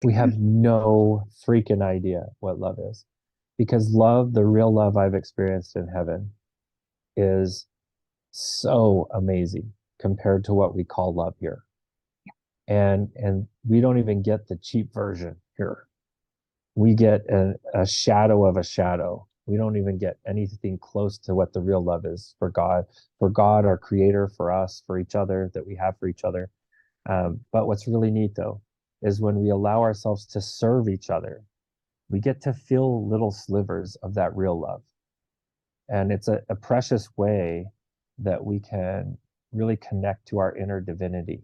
We have no freaking idea what love is. Because love, the real love I've experienced in heaven, is so amazing compared to what we call love here. And we don't even get the cheap version here. We get a shadow of a shadow. We don't even get anything close to what the real love is for God, our creator, for us, for each other, that we have for each other. But what's really neat though, is when we allow ourselves to serve each other, we get to feel little slivers of that real love. And it's a precious way that we can really connect to our inner divinity.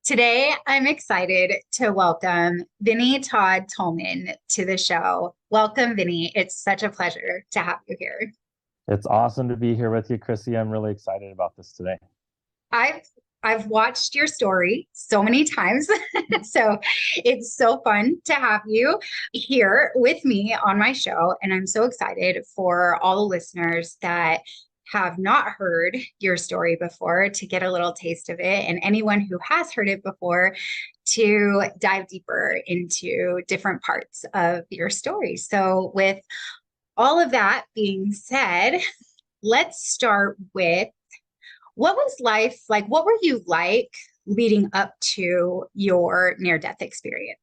Today, I'm excited to welcome Vinney Todd Tolman to the show. Welcome, Vinney. It's such a pleasure to have you here. It's awesome to be here with you, Chrissy. I'm really excited about this today. I've I've watched your story so many times. So it's so fun to have you here with me on my show. And I'm so excited for all the listeners that have not heard your story before to get a little taste of it, and anyone who has heard it before to dive deeper into different parts of your story. So with all of that being said, let's start with, what was life like? What were you like leading up to your near-death experience?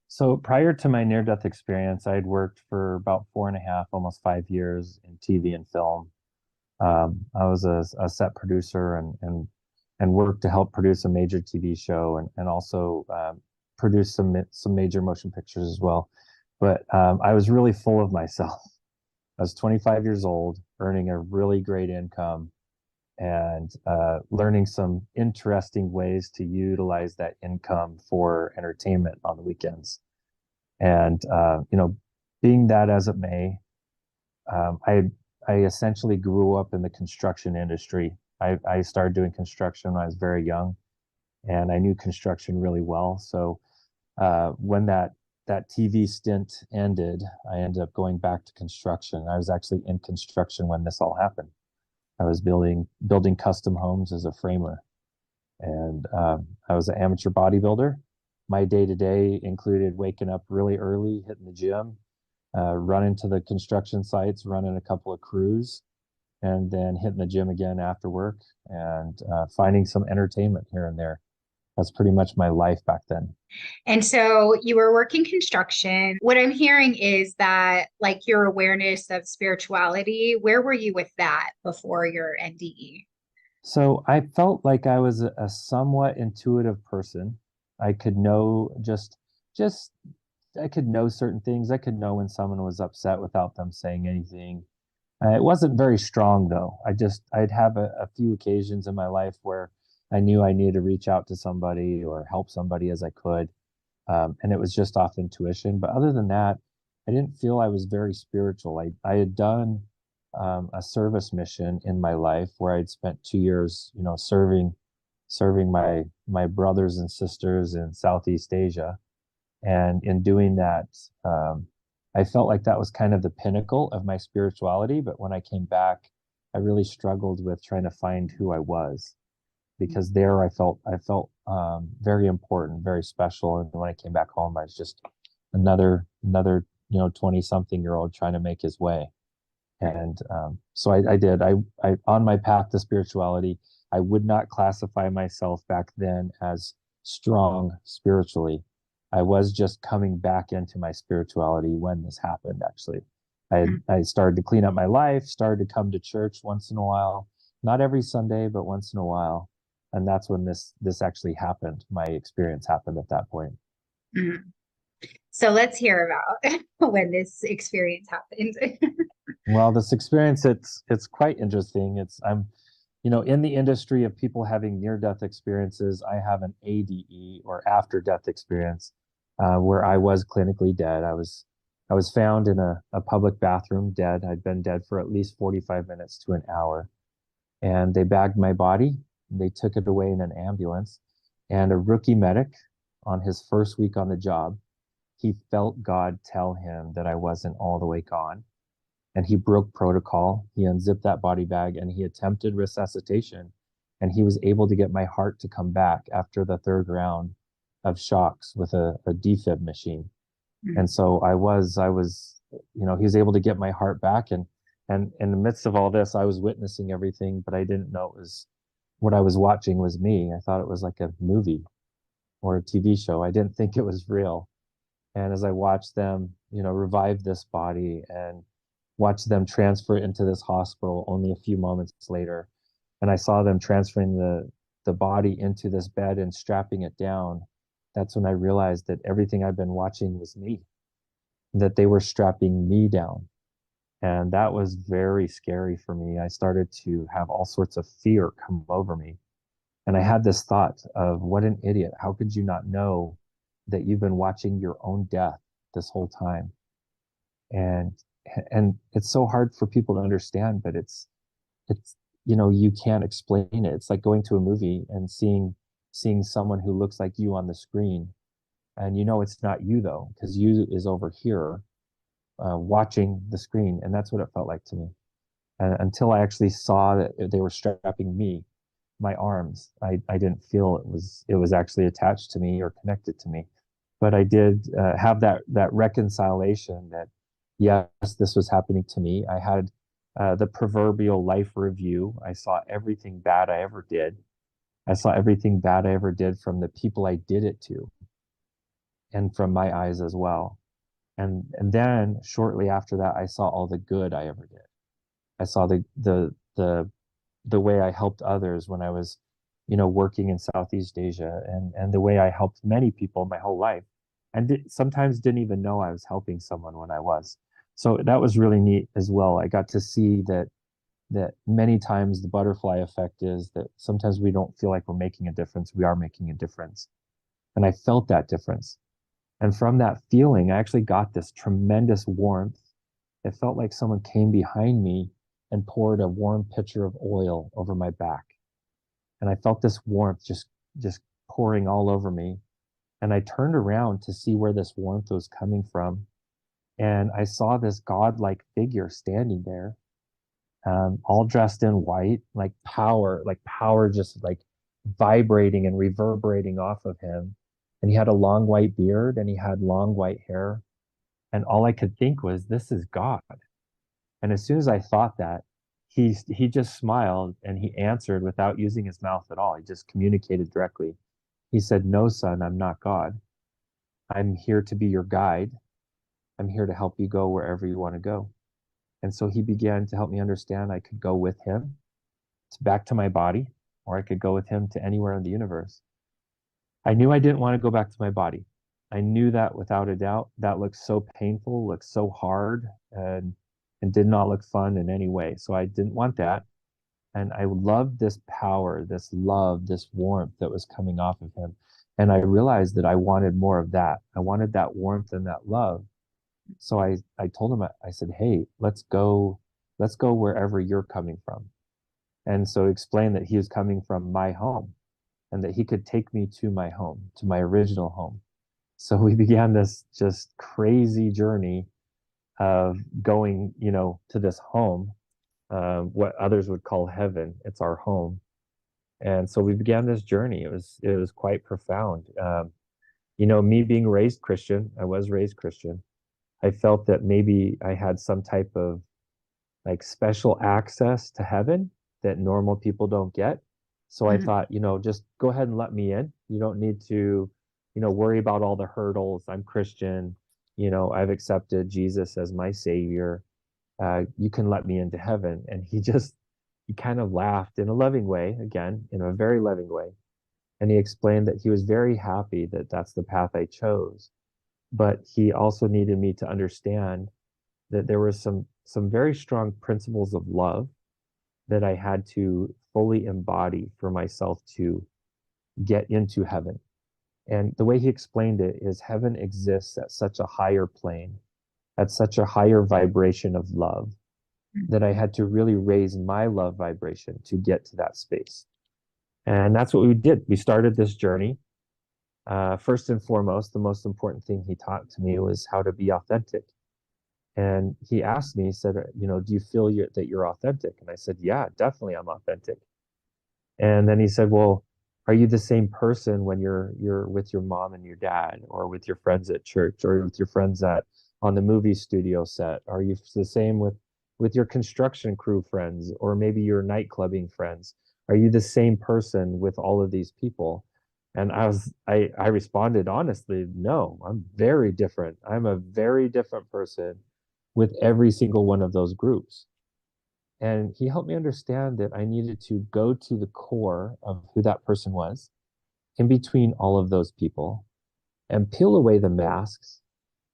So prior to my near-death experience, I'd worked for about 4.5, almost 5 years in TV and film. I was a set producer and worked to help produce a major TV show and also produce some major motion pictures as well. But I was really full of myself. I was 25 years old, earning a really great income, and learning some interesting ways to utilize that income for entertainment on the weekends. And being that as it may, I essentially grew up in the construction industry. I started doing construction when I was very young, and I knew construction really well. So when that TV stint ended, I ended up going back to construction. I was actually in construction when this all happened. I was building custom homes as a framer, and I was an amateur bodybuilder. My day to day included waking up really early, hitting the gym, running to the construction sites, running a couple of crews, and then hitting the gym again after work, and finding some entertainment here and there. That's pretty much my life back then. And so you were working construction. What I'm hearing is that, like, your awareness of spirituality, where were you with that before your NDE? So I felt like I was a somewhat intuitive person. I could know just I could know certain things. I could know when someone was upset without them saying anything. It wasn't very strong though. I'd have a few occasions in my life where I knew I needed to reach out to somebody or help somebody as I could. And it was just off intuition. But other than that, I didn't feel I was very spiritual. I had done a service mission in my life where I'd spent 2 years, serving my brothers and sisters in Southeast Asia. And in doing that, I felt like that was kind of the pinnacle of my spirituality. But when I came back, I really struggled with trying to find who I was, because there I felt very important, very special. And when I came back home, I was just another 20-something-year-old trying to make his way. And so I did. I on my path to spirituality, I would not classify myself back then as strong spiritually. I was just coming back into my spirituality when this happened, actually. I started to clean up my life, started to come to church once in a while, not every Sunday, but once in a while. And that's when this actually happened. My experience happened at that point. Mhm. So let's hear about when this experience happened. Well, this experience, it's quite interesting. In the industry of people having near-death experiences, I have an ADE, or after-death experience, where I was clinically dead. I was found in a public bathroom dead. I'd been dead for at least 45 minutes to an hour. And they bagged my body. They took it away in an ambulance. And a rookie medic, on his first week on the job, he felt God tell him that I wasn't all the way gone. and he broke protocol. He unzipped that body bag and he attempted resuscitation. And he was able to get my heart to come back after the third round of shocks with a defib machine. Mm. And so he was able to get my heart back. And in the midst of all this, I was witnessing everything, but I didn't know it was what I was watching was me. I thought it was like a movie or a TV show. I didn't think it was real. And as I watched them, revive this body and watch them transfer it into this hospital only a few moments later, and I saw them transferring the body into this bed and strapping it down, that's when I realized that everything I've been watching was me, that they were strapping me down. And that was very scary for me. I started to have all sorts of fear come over me. And I had this thought of what an idiot. How could you not know that you've been watching your own death this whole time? And and it's so hard for people to understand, but it's you can't explain it. It's like going to a movie and seeing someone who looks like you on the screen, and it's not you though, because you is over here watching the screen, and that's what it felt like to me. And until I actually saw that they were strapping me, my arms, I didn't feel it was actually attached to me or connected to me. But I did have that reconciliation that yes, this was happening to me. I had the proverbial life review. I saw everything bad I ever did. I saw everything bad I ever did from the people I did it to, and from my eyes as well. And then shortly after that, I saw all the good I ever did. I saw the way I helped others when I was, working in Southeast Asia, and the way I helped many people my whole life, and sometimes didn't even know I was helping someone when I was. So that was really neat as well. I got to see that many times the butterfly effect is that sometimes we don't feel like we're making a difference. We are making a difference. And I felt that difference. And from that feeling, I actually got this tremendous warmth. It felt like someone came behind me and poured a warm pitcher of oil over my back. And I felt this warmth just pouring all over me. And I turned around to see where this warmth was coming from. And I saw this godlike figure standing there, all dressed in white, like power just like vibrating and reverberating off of him. And he had a long white beard and he had long white hair. And all I could think was, this is God. And as soon as I thought that, he just smiled and he answered without using his mouth at all. He just communicated directly. He said, "No, son, I'm not God. I'm here to be your guide. I'm here to help you go wherever you want to go." And so he began to help me understand I could go with him back to my body, or I could go with him to anywhere in the universe. I knew I didn't want to go back to my body. I knew that without a doubt. That looked so painful, looked so hard, and did not look fun in any way. So I didn't want that. And I loved this power, this love, this warmth that was coming off of him. And I realized that I wanted more of that. I wanted that warmth and that love. So I told him, I said, "Hey, let's go wherever you're coming from." And so he explained that he was coming from my home and that he could take me to my home, to my original home. So we began this just crazy journey of going, to this home, what others would call heaven. It's our home. And so we began this journey. It was quite profound. Me being raised Christian, I was raised Christian. I felt that maybe I had some type of like special access to heaven that normal people don't get. So I Mhm. thought, just go ahead and let me in. You don't need to, worry about all the hurdles. I'm Christian. I've accepted Jesus as my savior. You can let me into heaven. And he kind of laughed in a loving way, again, in a very loving way. And he explained that he was very happy that that's the path I chose. But he also needed me to understand that there were some very strong principles of love that I had to fully embody for myself to get into heaven. And the way he explained it is heaven exists at such a higher plane, at such a higher vibration of love, that I had to really raise my love vibration to get to that space. And that's what we did. We started this journey. First and foremost, the most important thing he taught to me was how to be authentic. And he asked me, he said, do you feel that you're authentic? And I said, yeah, definitely I'm authentic. And then he said, well, are you the same person when you're with your mom and your dad, or with your friends at church, or with your friends at on the movie studio set? Are you the same with your construction crew friends, or maybe your nightclubbing friends? Are you the same person with all of these people? And I responded honestly, no, I'm very different. I'm a very different person with every single one of those groups. And he helped me understand that I needed to go to the core of who that person was in between all of those people, and peel away the masks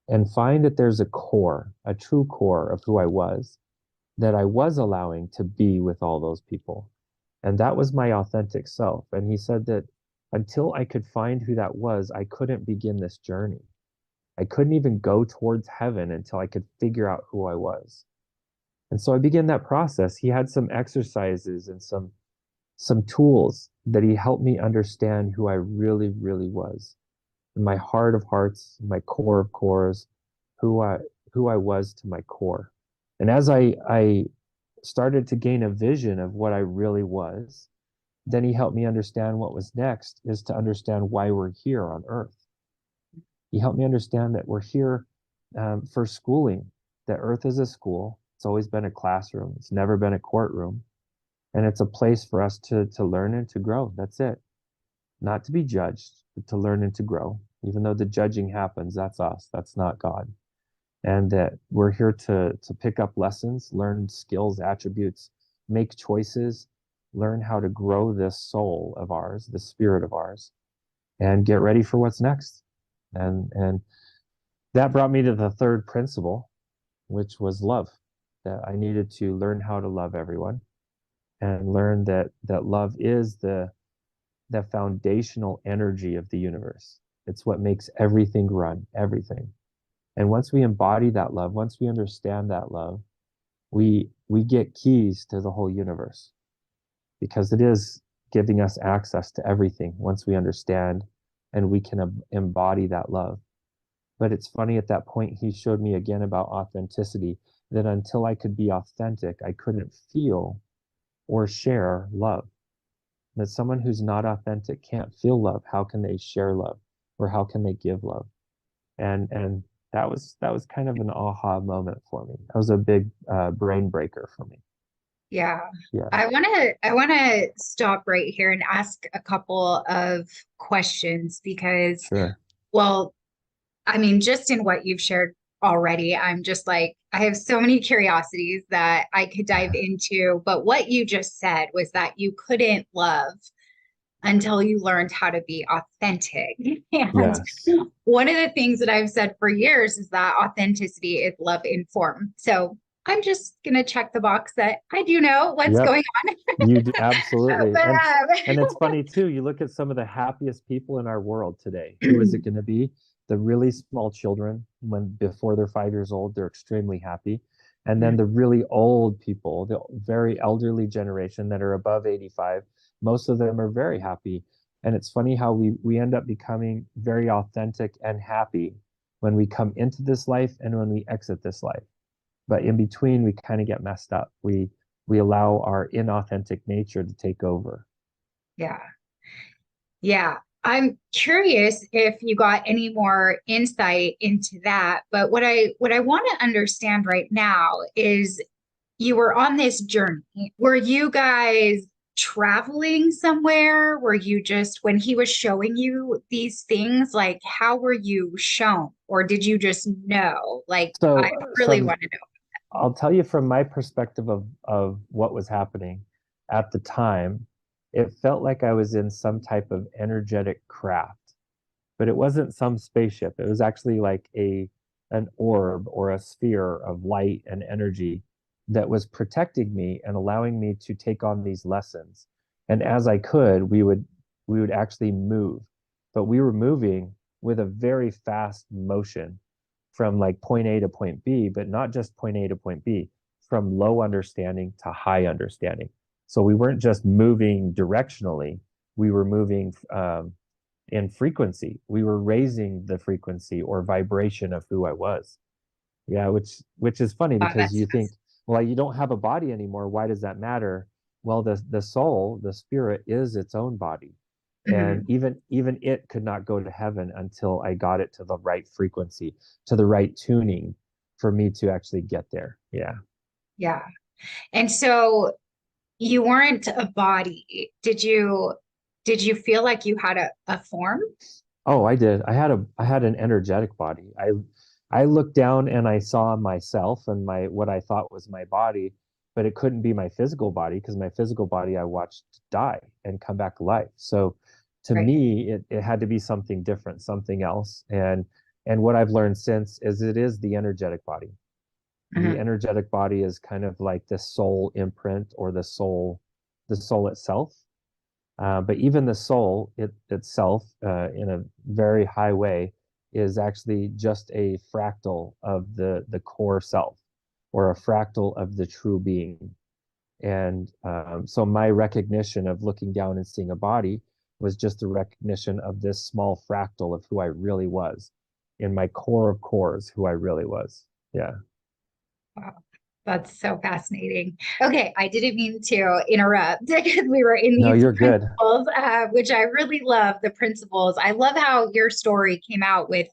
and find that there's a core, a true core of who I was, that I was allowing to be with all those people. And that was my authentic self. And he said that until I could find who that was, I couldn't begin this journey. I couldn't even go towards heaven until I could figure out who I was. And so I began that process. He had some exercises and some tools that he helped me understand who I really, really was. In my heart of hearts, my core of cores, who I who I was to my core. And as I started to gain a vision of what I really was, then he helped me understand what was next is to understand why we're here on earth. He helped me understand that we're here for schooling, that earth is a school. It's always been a classroom. It's never been a courtroom. And it's a place for us to learn and to grow. That's it. Not to be judged, but to learn and to grow. Even though the judging happens, that's us. That's not God. And that we're here to pick up lessons, learn skills, attributes, make choices, learn how to grow this soul of ours, the spirit of ours, and get ready for what's next. And that brought me to the third principle, which was love. That I needed to learn how to love everyone, and learn that love is the foundational energy of the universe. It's what makes everything run, everything. And once we embody that love, once we understand that love, we get keys to the whole universe, because it is giving us access to everything once we understand and we can embody that love. But it's funny, at that point, he showed me again about authenticity, that until I could be authentic, I couldn't feel or share love. That someone who's not authentic can't feel love. How can they share love, or how can they give love? And that was kind of an aha moment for me. That was a big brain breaker for me. Yeah. Yeah, I want to stop right here and ask a couple of questions because, sure. well, I mean, just in what you've shared already, I'm just like, I have so many curiosities that I could dive into. But what you just said was that you couldn't love until you learned how to be authentic. And Yes. one of the things that I've said for years is that authenticity is love informed. So I'm just going to check the box that I do know what's Yep. going on. You do, absolutely. But And it's funny too. You look at some of the happiest people in our world today. Who is it going to be? The really small children, when before they're 5 years old, they're extremely happy. And then the really old people, the very elderly generation that are above 85, most of them are very happy. And it's funny how we end up becoming very authentic and happy when we come into this life and when we exit this life. But in between, we kind of get messed up. We allow our inauthentic nature to take over. yeah. Yeah. I'm curious if you got any more insight into that. But what I want to understand right now is you were on this journey. Were you guys traveling somewhere? Were you just when he was showing you these things, like how were you shown? Or did you just know? Like I So really from want to know. I'll tell you from my perspective of what was happening at the time, it felt like I was in some type of energetic craft, but it wasn't some spaceship. It was actually like a an orb or a sphere of light and energy that was protecting me and allowing me to take on these lessons. And as I could, we would actually move, but we were moving with a very fast motion from like point A to point B, but not just point A to point B, from low understanding to high understanding. So we weren't just moving directionally, we were moving in frequency. We were raising the frequency or vibration of who I was. Yeah, which is funny Wow, because that's you think, well, you don't have a body anymore. Why does that matter? Well, the soul, the spirit is its own body. And fascinating. even it could not go to heaven until I got it to the right frequency, to the right tuning for me to actually get there. Yeah. Yeah. And so you weren't a body. Did you feel like you had a form? Oh, I did. I had an energetic body. I looked down and I saw myself and my what I thought was my body, but it couldn't be my physical body because my physical body I watched die and come back to life. So to Right. me, it had to be something different, something else. And what I've learned since is it is the energetic body. The Mhm. energetic body is kind of like the soul imprint or the soul itself. But even the soul itself, in a very high way, is actually just a fractal of the core self, or a fractal of the true being. And so my recognition of looking down and seeing a body was just a recognition of this small fractal of who I really was, in my core of cores, who I really was. Yeah. Wow. That's so fascinating. Okay, I didn't mean to interrupt because we were in No, these you're good. principles, which I really love the principles. I love how your story came out with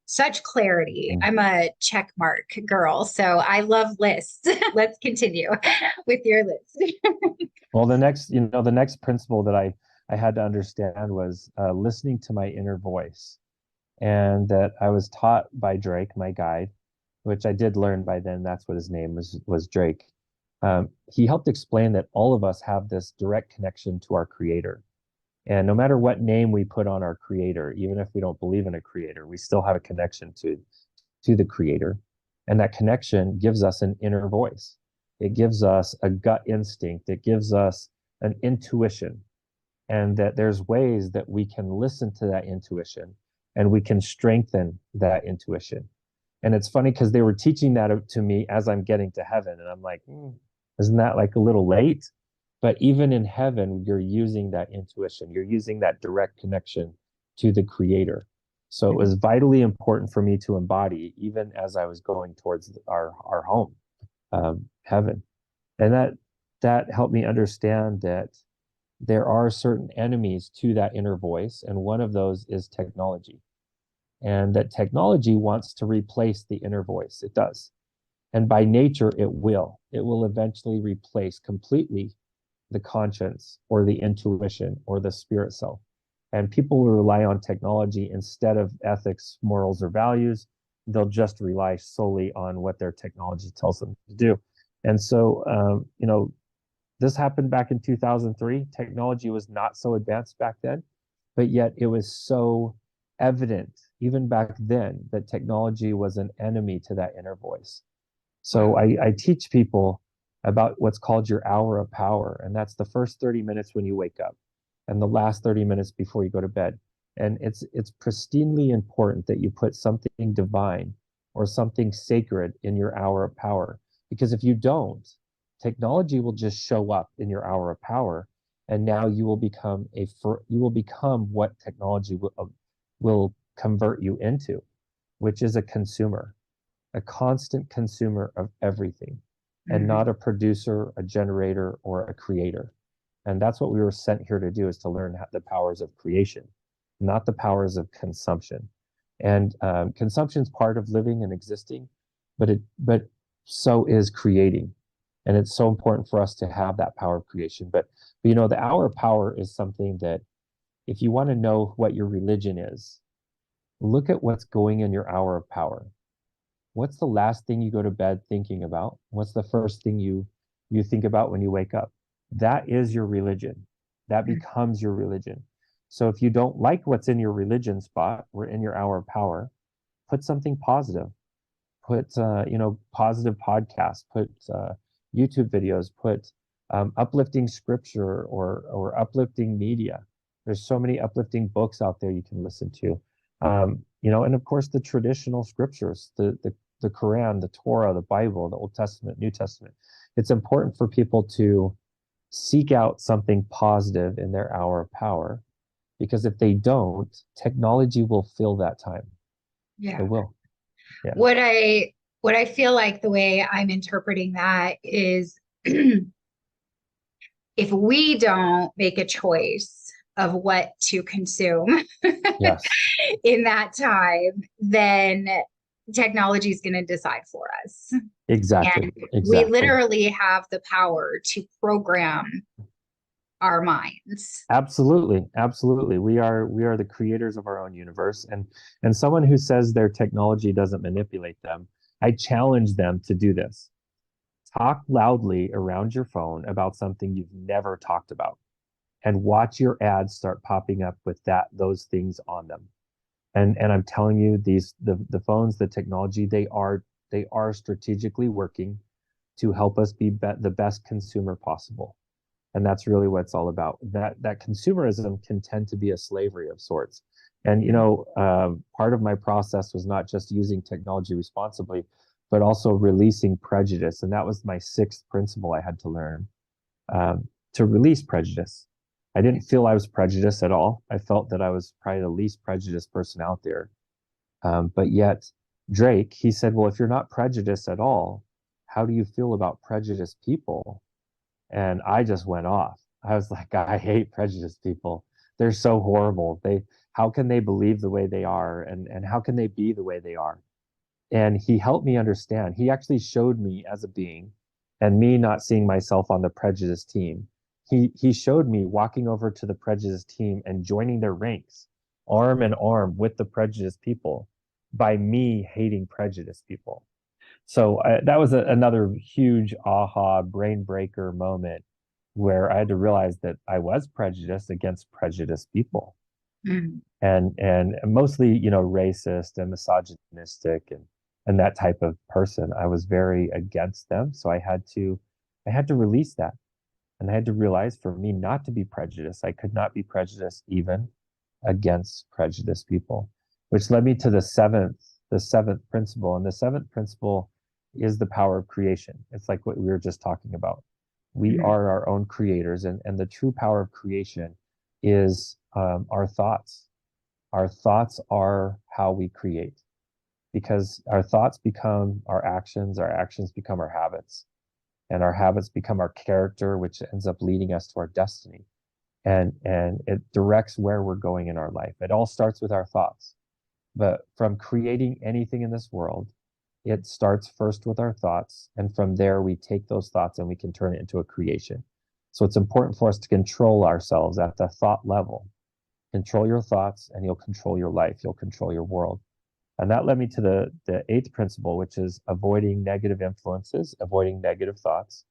such clarity. Mm. I'm a check mark girl, so I love lists. Let's continue with your list. Well, the next principle that I had to understand was listening to my inner voice, and that I was taught by Drake, my guide, which I did learn by then. That's what his name was Drake. He helped explain that all of us have this direct connection to our creator. And no matter what name we put on our creator, even if we don't believe in a creator, we still have a connection to the creator. And that connection gives us an inner voice. It gives us a gut instinct. It gives us an intuition, and that there's ways that we can listen to that intuition and we can strengthen that intuition. And it's funny because they were teaching that to me as I'm getting to heaven. And I'm like, isn't that like a little late? But even in heaven, you're using that intuition, you're using that direct connection to the creator. So it was vitally important for me to embody, even as I was going towards our home, heaven. And that helped me understand that there are certain enemies to that inner voice, and one of those is technology. And that technology wants to replace the inner voice. It does. And by nature, it will. It will eventually replace completely the conscience or the intuition or the spirit self. And people will rely on technology instead of ethics, morals, or values. They'll just rely solely on what their technology tells them to do. And so, this happened back in 2003. Technology was not so advanced back then, but yet it was so evident, even back then, that technology was an enemy to that inner voice. So Wow. I teach people about what's called your hour of power, and that's the first 30 minutes when you wake up and the last 30 minutes before you go to bed. And it's pristinely important that you put something divine or something sacred in your hour of power. Because if you don't, technology will just show up in your hour of power, and now you will become you will become what technology will convert you into, which is a consumer, a constant consumer of everything, and Mhm. not a producer, a generator, or a creator. And that's what we were sent here to do, is to learn the powers of creation, not the powers of consumption. And consumption is part of living and existing, but so is creating. And it's so important for us to have that power of creation. But the hour of power is something that, if you want to know what your religion is, look at what's going in your hour of power. What's the last thing you go to bed thinking about? What's the first thing you think about when you wake up? That is your religion. That becomes your religion. So if you don't like what's in your religion spot or in your hour of power, put something positive. Put positive podcasts. Put YouTube videos. Put uplifting scripture or uplifting media. There's so many uplifting books out there you can listen to. And of course the traditional scriptures, the Quran, the Torah, the Bible, the Old Testament, New Testament. It's important for people to seek out something positive in their hour of power, because if they don't, technology will fill that time. It Yeah. will. Yeah. What I What I feel like the way I'm interpreting that is if we don't make a choice of what to consume Yes, in that time, then technology is going to decide for us. exactly, And we exactly. literally have the power to program our minds. Absolutely, absolutely. We are the creators of our own universe, and someone who says their technology doesn't manipulate them, I challenge them to do this. Talk loudly around your phone about something you've never talked about, and watch your ads start popping up with those things on them. And I'm telling you, the phones, the technology, they are strategically working to help us be the best consumer possible. And that's really what it's all about. That consumerism can tend to be a slavery of sorts. And part of my process was not just using technology responsibly, but also releasing prejudice. And that was my sixth principle I had to learn, to release prejudice. I didn't feel I was prejudiced at all. I felt that I was probably the least prejudiced person out there. But yet, Drake, he said, well, if you're not prejudiced at all, how do you feel about prejudiced people? And I just went off. I was like, I hate prejudiced people. They're so horrible. How can they believe the way they are? And how can they be the way they are? And he helped me understand. He actually showed me as a being, and me not seeing myself on the prejudice team. He showed me walking over to the prejudice team and joining their ranks, arm in arm with the prejudiced people, by me hating prejudiced people. So that was another huge aha brain breaker moment where I had to realize that I was prejudiced against prejudiced people, Mm. and mostly, racist and misogynistic and that type of person. I was very against them. So I had to release that. And I had to realize, for me not to be prejudiced, I could not be prejudiced even against prejudiced people, which led me to the seventh principle. And the seventh principle is the power of creation. It's like what we were just talking about. We Mm. are our own creators, and the true power of creation is our thoughts. Our thoughts are how we create, because our thoughts become our actions become our habits, and our habits become our character, which ends up leading us to our destiny. And it directs where we're going in our life. It all starts with our thoughts. But from creating anything in this world, it starts first with our thoughts. And from there, we take those thoughts and we can turn it into a creation. So it's important for us to control ourselves at the thought level. Control your thoughts and you'll control your life. You'll control your world. And that led me to the eighth principle, which is avoiding negative influences, avoiding negative thoughts,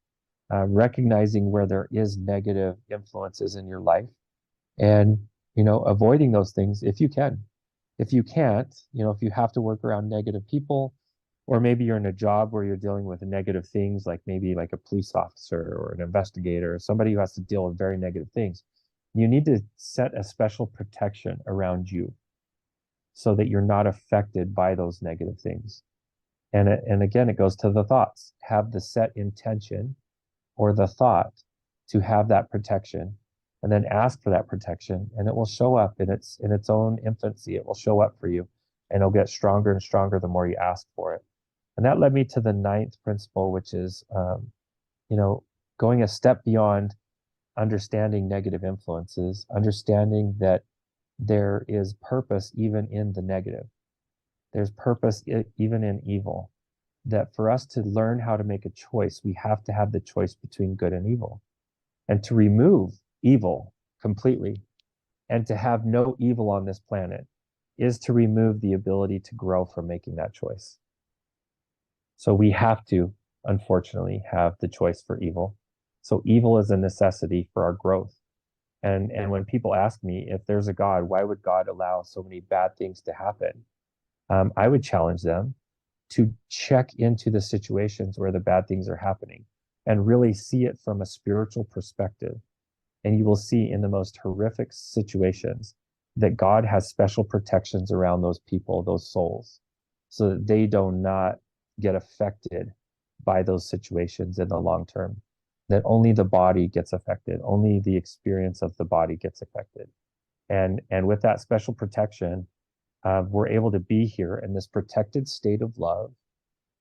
recognizing where there is negative influences in your life, and avoiding those things if you can. If you can't, if you have to work around negative people, or maybe you're in a job where you're dealing with negative things, like maybe like a police officer or an investigator or somebody who has to deal with very negative things, you need to set a special protection around you so that you're not affected by those negative things. And again, it goes to the thoughts. Have the set intention or the thought to have that protection, and then ask for that protection, and it will show up in its own infancy. It will show up for you, and it'll get stronger and stronger the more you ask for it. And that led me to the ninth principle, which is, you know, going a step beyond understanding negative influences, understanding that there is purpose even in the negative. There's purpose even in evil. That for us to learn how to make a choice, we have to have the choice between good and evil. And to remove evil completely, and to have no evil on this planet, is to remove the ability to grow from making that choice. So we have to, unfortunately, have the choice for evil. So evil is a necessity for our growth. And when people ask me, if there's a God, why would God allow so many bad things to happen? I would challenge them to check into the situations where the bad things are happening and really see it from a spiritual perspective. And you will see in the most horrific situations that God has special protections around those people, those souls, so that they do not get affected by those situations in the long term. That only the body gets affected, only the experience of the body gets affected. And with that special protection, we're able to be here in this protected state of love,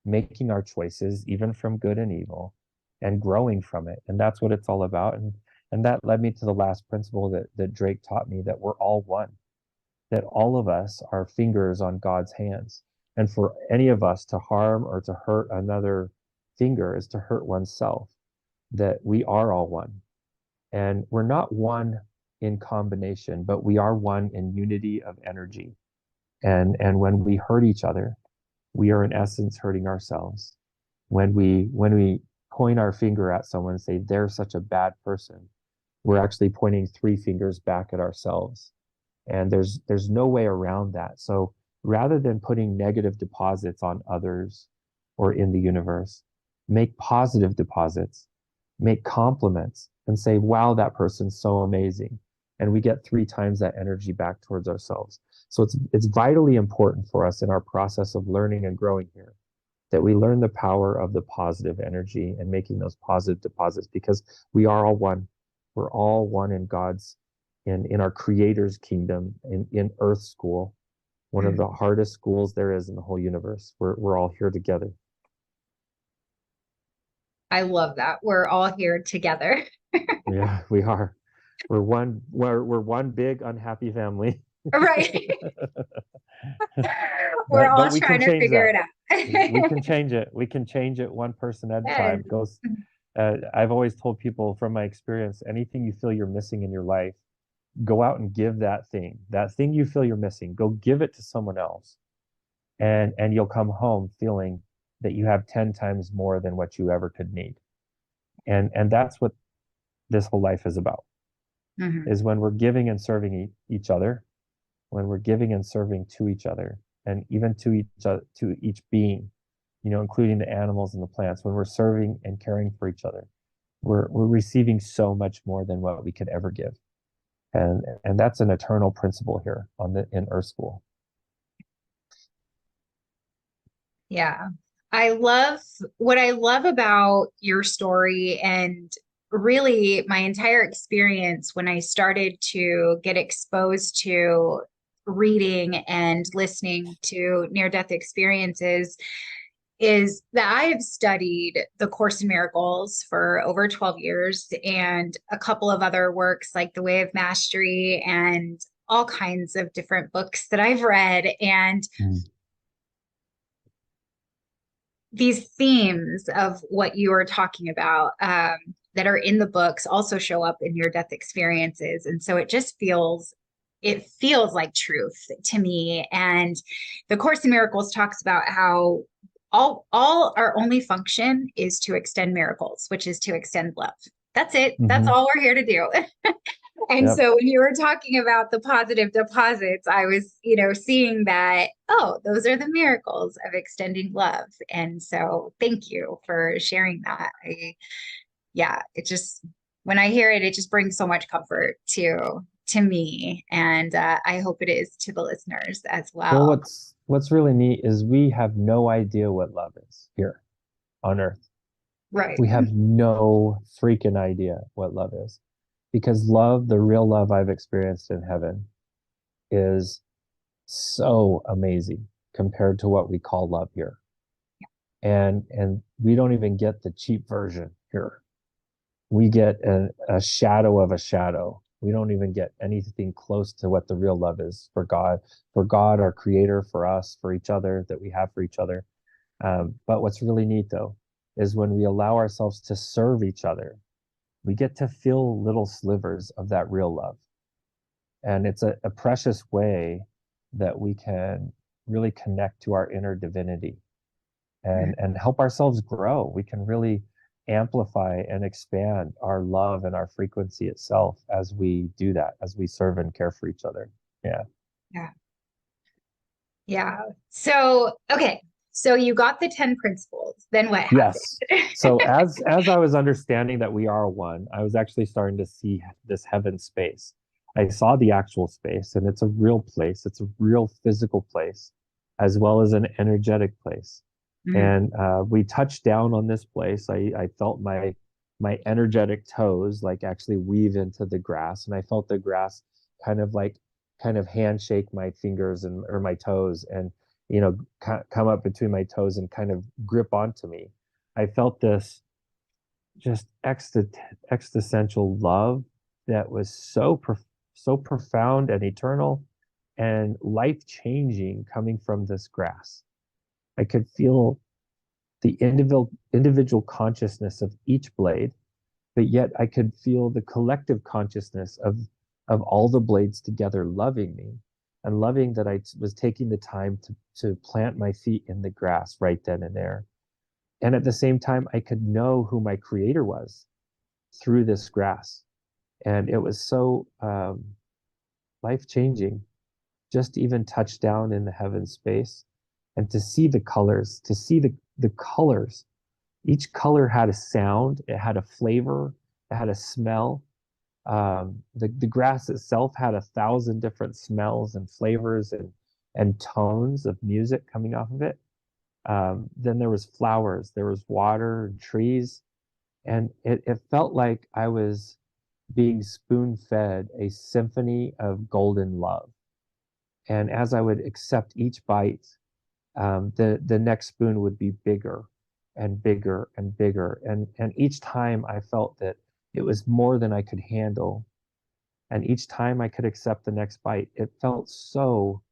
making our choices, even from good and evil, and growing from it. And that's what it's all about. And that led me to the last principle that Drake taught me, that we're all one, that all of us are fingers on God's hands. And for any of us to harm or to hurt another finger is to hurt oneself, that we are all one. And we're not one in combination, but we are one in unity of energy. And when we hurt each other, we are in essence hurting ourselves. When we point our finger at someone and say they're such a bad person, we're actually pointing three fingers back at ourselves. And there's no way around that. So rather than putting negative deposits on others or in the universe, make positive deposits, make compliments, and say, wow, that person's so amazing. And we get three times that energy back towards ourselves. So it's vitally important for us in our process of learning and growing here that we learn the power of the positive energy and making those positive deposits, because we are all one. We're all one in God's, in our Creator's kingdom, in Earth School, one of the hardest schools there is in the whole universe. We're all here together. I love that. We're all here together. Yeah, we are. We're one big unhappy family. Right. We're all but we trying can to change figure that. it out. We can change it. We can change it one person at a Yes. time. Goes. I've always told people from my experience, anything you feel you're missing in your life, go out and give that thing you feel you're missing, go give it to someone else. And you'll come home feeling that you have 10 times more than what you ever could need. And that's what this whole life is about, is when we're giving and serving each other, when we're giving and serving to each other, and even to each being, including the animals and the plants, when we're serving and caring for each other, we're receiving so much more than what we could ever give. And that's an eternal principle here in Earth School. Yeah. What I love about your story, and really my entire experience when I started to get exposed to reading and listening to near-death experiences, is that I have studied the Course in Miracles for over 12 years and a couple of other works like The Way of Mastery and all kinds of different books that I've read. And these themes of what you are talking about that are in the books also show up in your death experiences. And so it feels like truth to me. And the Course in Miracles talks about how all our only function is to extend miracles, which is to extend love. That's it. That's all we're here to do. And so when you were talking about the positive deposits, I was, seeing that, oh, those are the miracles of extending love. And so thank you for sharing that. When I hear it, it just brings so much comfort to me. And I hope it is to the listeners as well. Well, what's really neat is we have no idea what love is here on Earth. Right. We have no freaking idea what love is. Because love, the real love I've experienced in heaven, is so amazing compared to what we call love here. And we don't even get the cheap version here. We get a shadow of a shadow. We don't even get anything close to what the real love is for God, our Creator, for us, for each other, that we have for each other. But what's really neat, though, is when we allow ourselves to serve each other, we get to feel little slivers of that real love. And it's a precious way that we can really connect to our inner divinity and help ourselves grow. We can really amplify and expand our love and our frequency itself as we do that, as we serve and care for each other. Yeah. So, okay. So you got the 10 principles. Then what happened? Yes. So as I was understanding that we are one, I was actually starting to see this heaven space. I saw the actual space, and it's a real place. It's a real physical place, as well as an energetic place. And we touched down on this place. I felt my energetic toes like actually weave into the grass, and I felt the grass kind of handshake my fingers or my toes, come up between my toes and kind of grip onto me. I felt this just existential love that was so profound and eternal and life changing coming from this grass. I could feel the individual consciousness of each blade, but yet I could feel the collective consciousness of all the blades together loving me and loving that I was taking the time to plant my feet in the grass right then and there. And at the same time, I could know who my creator was through this grass. And it was so life changing just to even touch down in the heaven space and to see the colors, to see the colors. Each color had a sound, it had a flavor, it had a smell. The grass itself had 1,000 different smells and flavors and tones of music coming off of it. Then there was flowers, there was water and trees, and it felt like I was being spoon-fed a symphony of golden love. And as I would accept each bite, the next spoon would be bigger and bigger and bigger. And each time I felt that it was more than I could handle. And each time I could accept the next bite, it felt so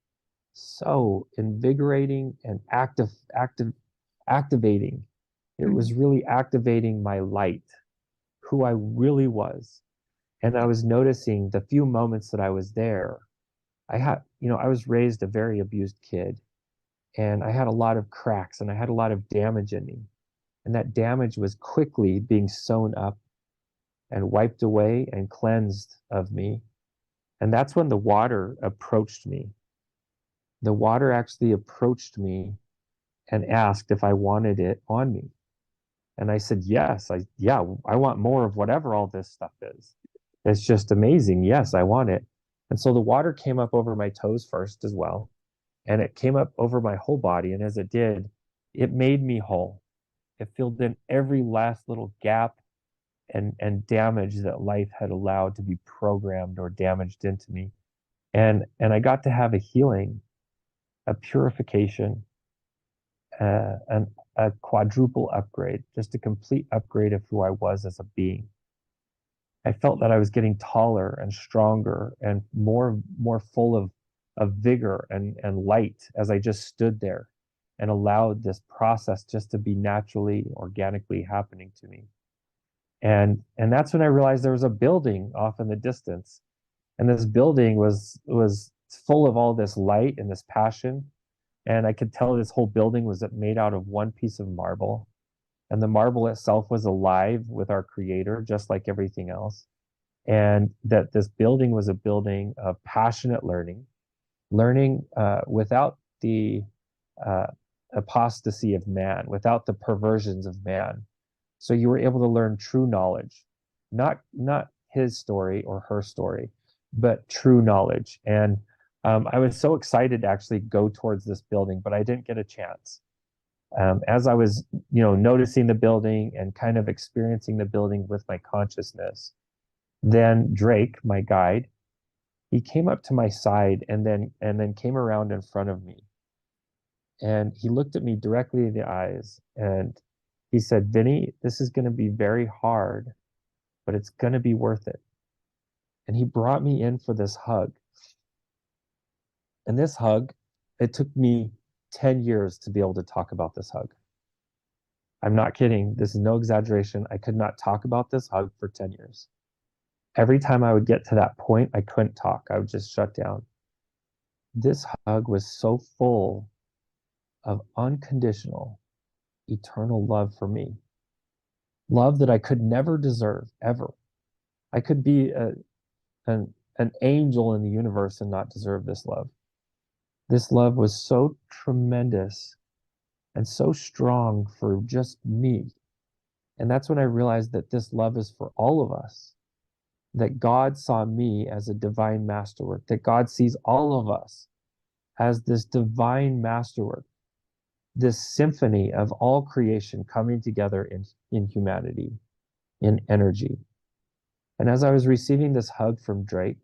invigorating and activating. It was really activating my light, who I really was. And I was noticing the few moments that I was there. I was raised a very abused kid, and I had a lot of cracks and I had a lot of damage in me. And that damage was quickly being sewn up and wiped away and cleansed of me. And that's when the water approached me. The water actually approached me and asked if I wanted it on me. And I said, yes, I want more of whatever all this stuff is. It's just amazing. Yes, I want it. And so the water came up over my toes first as well. And it came up over my whole body. And as it did, it made me whole. It filled in every last little gap and damage that life had allowed to be programmed or damaged into me. And I got to have a healing, a purification, and a quadruple upgrade, just a complete upgrade of who I was as a being. I felt that I was getting taller and stronger and more full of vigor and light as I just stood there and allowed this process just to be naturally, organically happening to me. And that's when I realized there was a building off in the distance. And this building was full of all this light and this passion. And I could tell this whole building was made out of one piece of marble. And the marble itself was alive with our creator, just like everything else. And that this building was a building of passionate learning without the uh, apostasy of man, without the perversions of man. So you were able to learn true knowledge, not his story or her story, but true knowledge. And I was so excited to actually go towards this building, but I didn't get a chance. As I was, noticing the building and kind of experiencing the building with my consciousness, then Drake, my guide, he came up to my side and then came around in front of me. And he looked at me directly in the eyes and he said, Vinney, this is going to be very hard, but it's going to be worth it. And he brought me in for this hug. And this hug, it took me 10 years to be able to talk about this hug. I'm not kidding. This is no exaggeration. I could not talk about this hug for 10 years. Every time I would get to that point, I couldn't talk. I would just shut down. This hug was so full of unconditional, eternal love for me. Love that I could never deserve, ever. I could be an angel in the universe and not deserve this love. This love was so tremendous and so strong for just me. And that's when I realized that this love is for all of us, that God saw me as a divine masterwork, that God sees all of us as this divine masterwork, this symphony of all creation coming together in humanity, in energy. And as I was receiving this hug from Drake,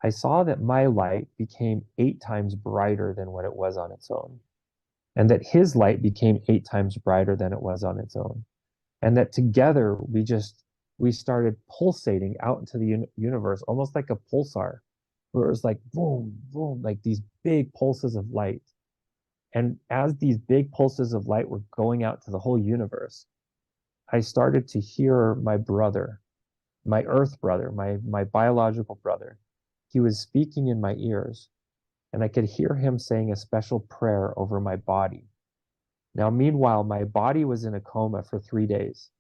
I saw that my light became 8 times brighter than what it was on its own. and that his light became 8 times brighter than it was on its own. And that together we started pulsating out into the universe, almost like a pulsar, where it was like boom, boom, like these big pulses of light. And as these big pulses of light were going out to the whole universe, I started to hear my brother, my earth brother, my biological brother. He was speaking in my ears, and I could hear him saying a special prayer over my body. Now, meanwhile, my body was in a coma for 3 days.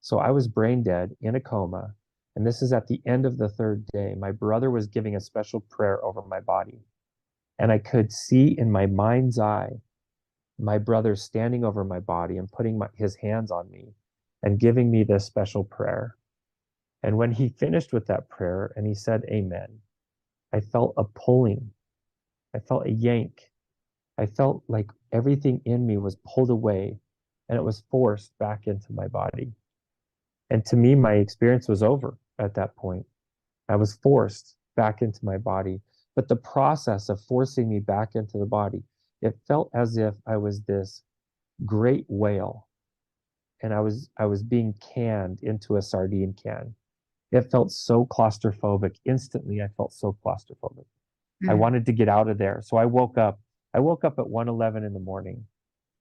So I was brain dead in a coma. And this is at the end of the third day. My brother was giving a special prayer over my body. And I could see in my mind's eye my brother standing over my body and putting his hands on me and giving me this special prayer. And when he finished with that prayer and he said, Amen, I felt a pulling. I felt a yank. I felt like everything in me was pulled away and it was forced back into my body. And to me, my experience was over at that point. I was forced back into my body. But the process of forcing me back into the body, it felt as if I was this great whale and I was being canned into a sardine can. It felt so claustrophobic. Instantly, I felt so claustrophobic. I Mm. wanted to get out of there. So I woke up. I woke up at 1:11 in the morning.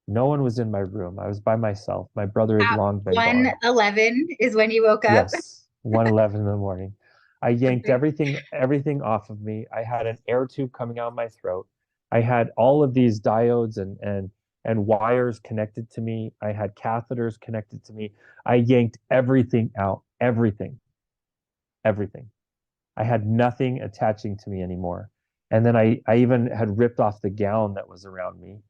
No one was in my room. I was by myself. My brother had At long been gone. 1:11 is when you woke up. Yes, 1:11 in the morning. I yanked Okay. everything off of me. I had an air tube coming out of my throat. I had all of these diodes and wires connected to me. I had catheters connected to me. I yanked everything out, everything, everything. I had nothing attaching to me anymore. And then I even had ripped off the gown that was around me.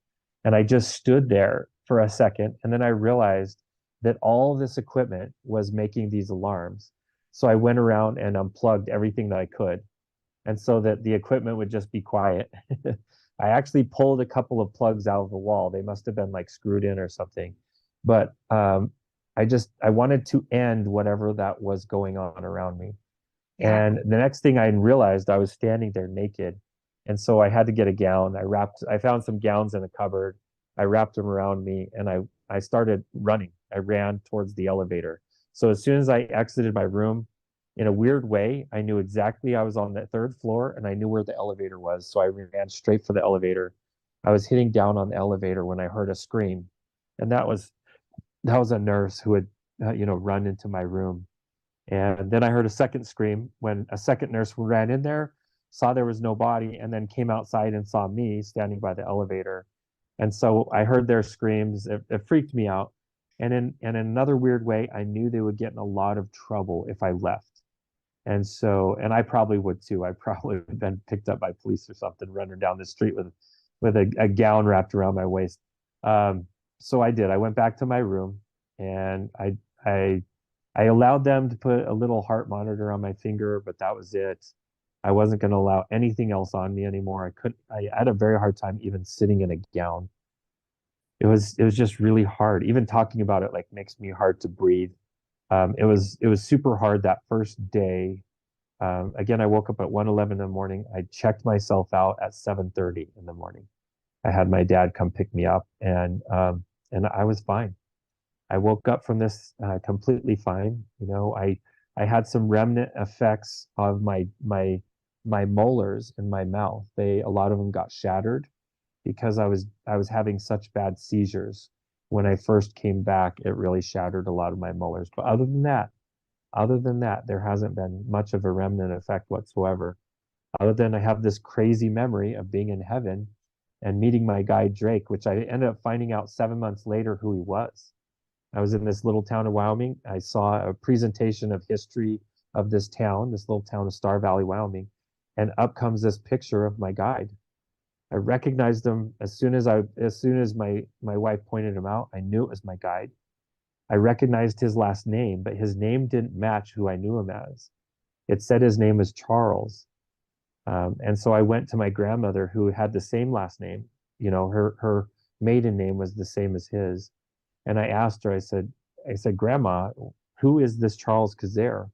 And I just stood there for a second. And then I realized that all this equipment was making these alarms. So I went around and unplugged everything that I could. And so that the equipment would just be quiet. I actually pulled a couple of plugs out of the wall. They must have been like screwed in or something. But I wanted to end whatever that was going on around me. Yeah. And the next thing I realized, I was standing there naked. And so I had to get a gown. I found some gowns in a cupboard. I wrapped them around me and I started running. I ran towards the elevator. So as soon as I exited my room, in a weird way, I knew exactly I was on the third floor and I knew where the elevator was. So I ran straight for the elevator. I was hitting down on the elevator when I heard a scream. And that was a nurse who had, run into my room. And then I heard a second scream when a second nurse ran in there, saw there was no body, and then came outside and saw me standing by the elevator. And so I heard their screams. It freaked me out. And in another weird way, I knew they would get in a lot of trouble if I left. And I probably would too. I probably would have been picked up by police or something, running down the street with a gown wrapped around my waist. Um, so I did. I went back to my room and I allowed them to put a little heart monitor on my finger, but that was it. I wasn't going to allow anything else on me anymore. I had a very hard time even sitting in a gown. It was just really hard. Even talking about it like makes me hard to breathe. It was super hard that first day. Again, I woke up at 1:11 in the morning. I checked myself out at 7:30 in the morning. I had my dad come pick me up, and I was fine. I woke up from this completely fine. I had some remnant effects of my molars in my mouth. A lot of them got shattered because I was having such bad seizures. When I first came back, it really shattered a lot of my molars. But other than that, there hasn't been much of a remnant effect whatsoever. Other than I have this crazy memory of being in heaven and meeting my guide Drake, which I ended up finding out 7 months later who he was. I was in this little town of Wyoming. I saw a presentation of history of this little town of Star Valley, Wyoming, and up comes this picture of my guide. I recognized him as soon as my wife pointed him out. I knew it was my guide. I recognized his last name, but his name didn't match who I knew him as. It said his name was Charles. And so I went to my grandmother who had the same last name. Her maiden name was the same as his. And I asked her, I said, Grandma, who is this Charles Kazare?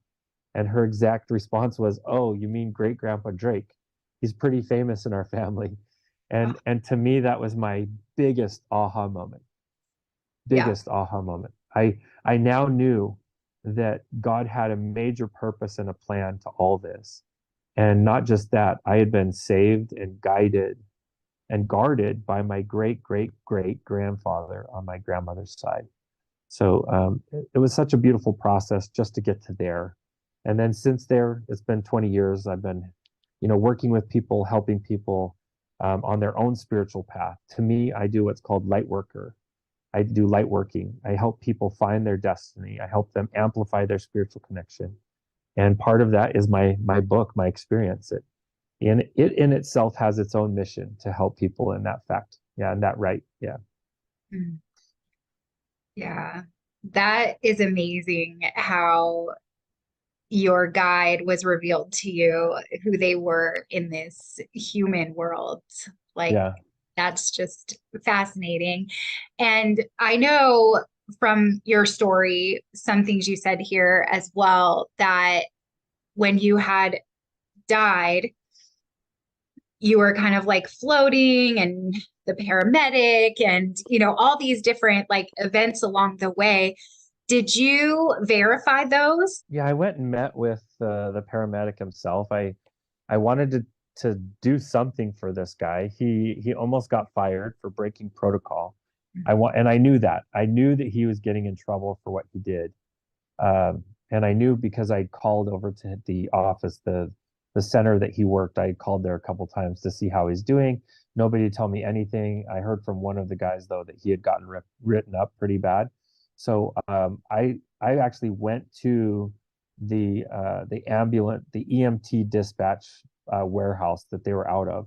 And her exact response was, oh, you mean great grandpa Drake? He's pretty famous in our family. And to me, that was my biggest aha moment. Yeah. Biggest aha moment. I now knew that God had a major purpose and a plan to all this. And not just that, I had been saved and guided and guarded by my great great great grandfather on my grandmother's side. So it was such a beautiful process just to get to there. And then since there, it's been 20 years. I've been, working with people, helping people on their own spiritual path. To me, I do what's called light worker. I do light working. I help people find their destiny. I help them amplify their spiritual connection. And part of that is my book, my experience. It in itself has its own mission to help people in that fact. Yeah, and that right. Yeah. Mm. Yeah. That is amazing how your guide was revealed to you who they were in this human world. Like, Yeah. that's just fascinating. And I know from your story, some things you said here as well, that when you had died, you were kind of like floating and the paramedic and, all these different like events along the way. Did you verify those? Yeah, I went and met with the paramedic himself. I wanted to do something for this guy. He almost got fired for breaking protocol. And I knew that. I knew that he was getting in trouble for what he did. And I knew because I called over to the office, the center that he worked. I called there a couple times to see how he's doing. Nobody told me anything. I heard from one of the guys though that he had gotten written up pretty bad. So I actually went to the EMT dispatch warehouse that they were out of,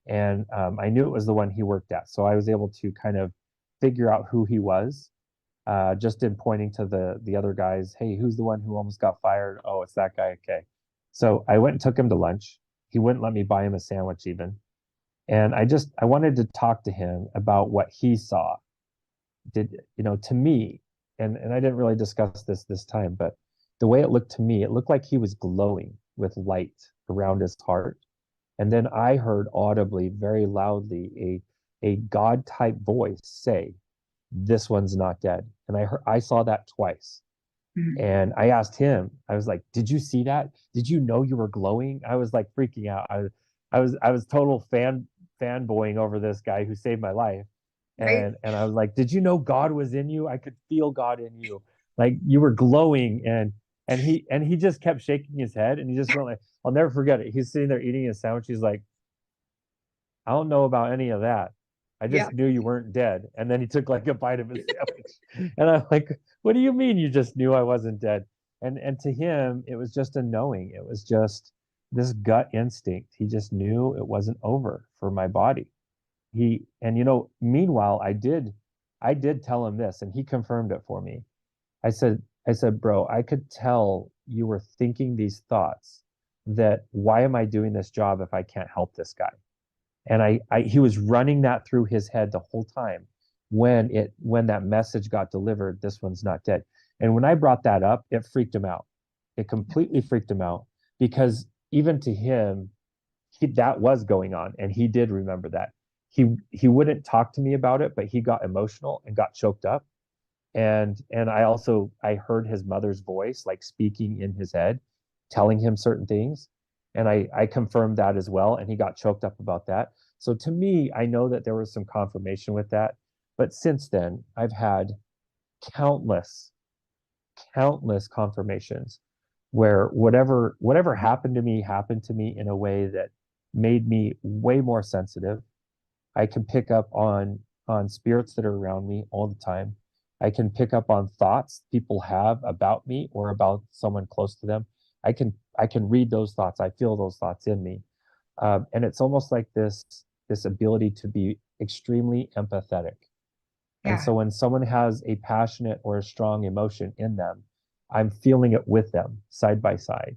and I knew it was the one he worked at. So I was able to kind of figure out who he was, just in pointing to the other guys. Hey, who's the one who almost got fired? Oh, it's that guy. Okay. So I went and took him to lunch. He wouldn't let me buy him a sandwich even. And I wanted to talk to him about what he saw. To me, and I didn't really discuss this time, but the way it looked to me, it looked like he was glowing with light around his heart. And then I heard audibly, very loudly, a God type voice say, "This one's not dead." And I saw that twice. Mhm. And I asked him, I was like, "Did you see that? Did you know you were glowing?" I was like freaking out. I was total fanboying over this guy who saved my life. Right? And I was like, "Did you know God was in you? I could feel God in you. Like you were glowing." And he just kept shaking his head, and he just went like, I'll never forget it. He's sitting there eating his sandwich. He's like, "I don't know about any of that. I Yeah. just knew you weren't dead." And then he took like a bite of his sandwich. And I'm like, "What do you mean you just knew I wasn't dead?" And to him, it was just a knowing. It was just this gut instinct. He just knew it wasn't over for my body. Meanwhile, I did tell him this, and he confirmed it for me. I said, "Bro, I could tell you were thinking these thoughts that why am I doing this job if I can't help this guy?" And he was running that through his head the whole time when that message got delivered, "This one's not dead." And when I brought that up, it freaked him out. It completely freaked him out because even to him, that was going on, and he did remember that. He wouldn't talk to me about it, but he got emotional and got choked up. And I heard his mother's voice like speaking in his head, telling him certain things. And I confirmed that as well, and he got choked up about that. So to me, I know that there was some confirmation with that. But since then, I've had countless, countless confirmations where whatever happened to me in a way that made me way more sensitive. I can pick up on spirits that are around me all the time. I can pick up on thoughts people have about me or about someone close to them. I can read those thoughts. I feel those thoughts in me, and it's almost like this ability to be extremely empathetic. And Yeah. so when someone has a passionate or a strong emotion in them, I'm feeling it with them side by side,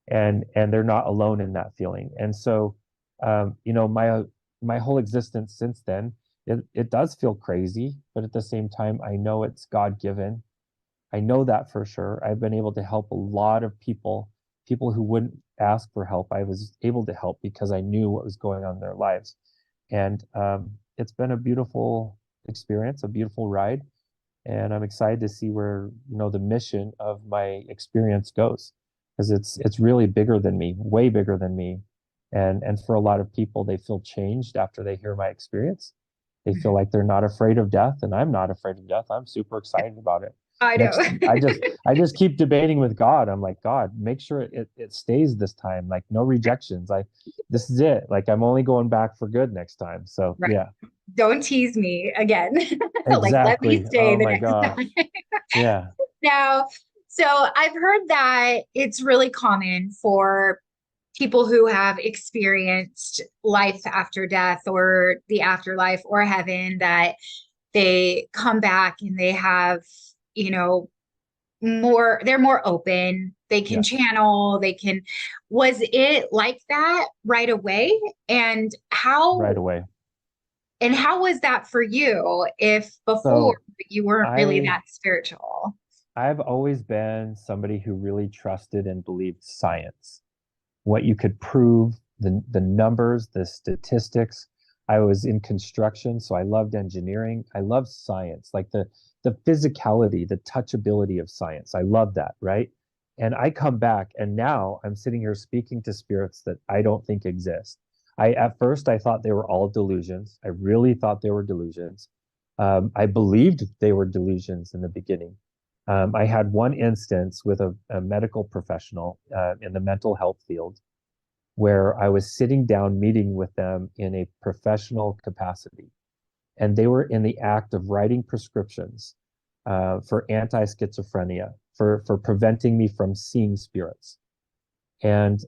and they're not alone in that feeling. And so, my whole existence since then, it does feel crazy, but at the same time, I know it's God given. I know that for sure. I've been able to help a lot of people who wouldn't ask for help. I was able to help because I knew what was going on in their lives. And it's been a beautiful experience, a beautiful ride, and I'm excited to see where, the mission of my experience goes, because it's really bigger than me, way bigger than me. And for a lot of people, they feel changed after they hear my experience. They feel like they're not afraid of death, and I'm not afraid of death. I'm super excited about it. I know. Next, I just keep debating with God. I'm like, God, make sure it stays this time. Like, no rejections. This is it. Like, I'm only going back for good next time. So Right. yeah, Don't tease me again. Like, let me exactly. stay Oh the my next gosh. time. Yeah. Now, so I've heard that it's really common for people who have experienced life after death or the afterlife or heaven, that they come back and they have, you know, they're more open. They can Yes. channel, was it like that right away? And Right away. how was that for you if before So you weren't really I that spiritual? I've always been somebody who really trusted and believed science, what you could prove, the numbers, the statistics. I was in construction, so I loved engineering. I loved science, like the physicality, the touchability of science. I love that, right? And I come back and now I'm sitting here speaking to spirits that I don't think exist. At first I thought they were all delusions. I really thought they were delusions. I believed they were delusions in the beginning. I had one instance with a medical professional in the mental health field where I was sitting down meeting with them in a professional capacity. And they were in the act of writing prescriptions for anti-schizophrenia, for preventing me from seeing spirits. And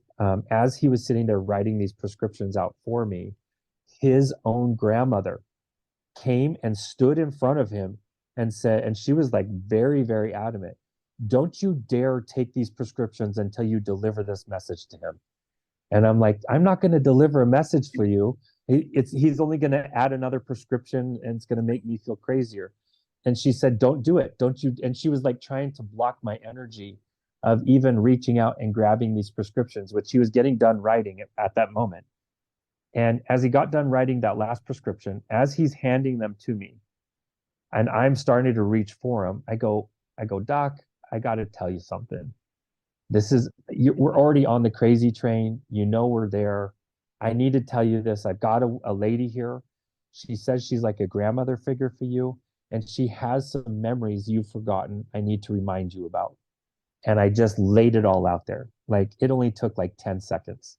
as he was sitting there writing these prescriptions out for me, his own grandmother came and stood in front of him and said, and she was like very, very adamant, don't you dare take these prescriptions until you deliver this message to him. And I'm like, I'm not going to deliver a message for you. He's only going to add another prescription and it's going to make me feel crazier. And she said, don't do it. Don't you? And she was like trying to block my energy of even reaching out and grabbing these prescriptions, which he was getting done writing at that moment. And as he got done writing that last prescription, as he's handing them to me, and I'm starting to reach for him, I go, Doc, I got to tell you something. We're already on the crazy train. We're there. I need to tell you this. I've got a lady here. She says she's like a grandmother figure for you, and she has some memories you've forgotten. I need to remind you about. And I just laid it all out there. Like, it only took like 10 seconds.